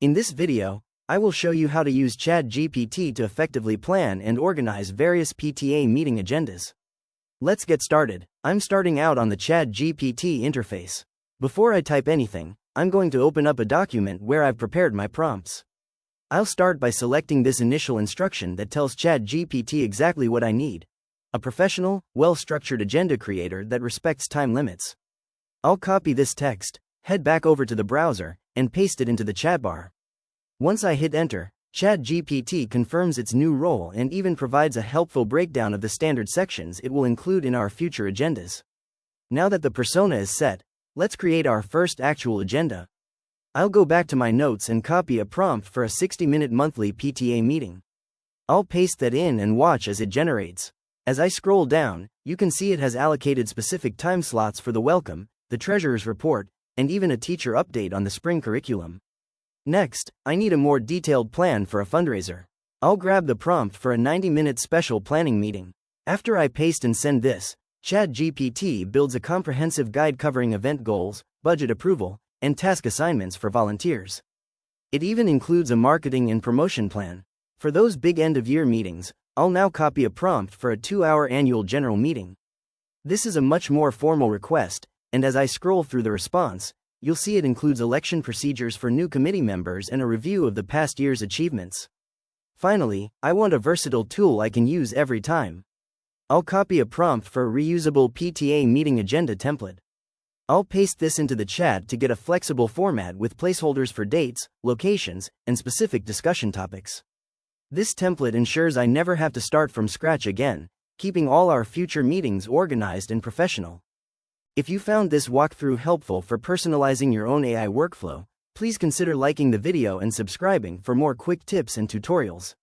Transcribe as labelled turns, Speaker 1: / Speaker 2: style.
Speaker 1: In this video, I will show you how to use ChatGPT to effectively plan and organize various PTA meeting agendas. Let's get started. I'm starting out on the ChatGPT interface. Before I type anything, I'm going to open up a document where I've prepared my prompts. I'll start by selecting this initial instruction that tells ChatGPT exactly what I need: a professional, well-structured agenda creator that respects time limits. I'll copy this text, head back over to the browser, and paste it into the chat bar. Once I hit enter, ChatGPT confirms its new role and even provides a helpful breakdown of the standard sections it will include in our future agendas. Now that the persona is set, let's create our first actual agenda. I'll go back to my notes and copy a prompt for a 60-minute monthly PTA meeting. I'll paste that in and watch as it generates. As I scroll down, you can see it has allocated specific time slots for the welcome, the treasurer's report, and even a teacher update on the spring curriculum. Next, I need a more detailed plan for a fundraiser. I'll grab the prompt for a 90-minute special planning meeting. After I paste and send this, ChatGPT builds a comprehensive guide covering event goals, budget approval, and task assignments for volunteers. It even includes a marketing and promotion plan. For those big end-of-year meetings, I'll now copy a prompt for a 2-hour annual general meeting. This is a much more formal request, and as I scroll through the response, you'll see it includes election procedures for new committee members and a review of the past year's achievements. Finally, I want a versatile tool I can use every time. I'll copy a prompt for a reusable PTA meeting agenda template. I'll paste this into the chat to get a flexible format with placeholders for dates, locations, and specific discussion topics. This template ensures I never have to start from scratch again, keeping all our future meetings organized and professional. If you found this walkthrough helpful for personalizing your own AI workflow, please consider liking the video and subscribing for more quick tips and tutorials.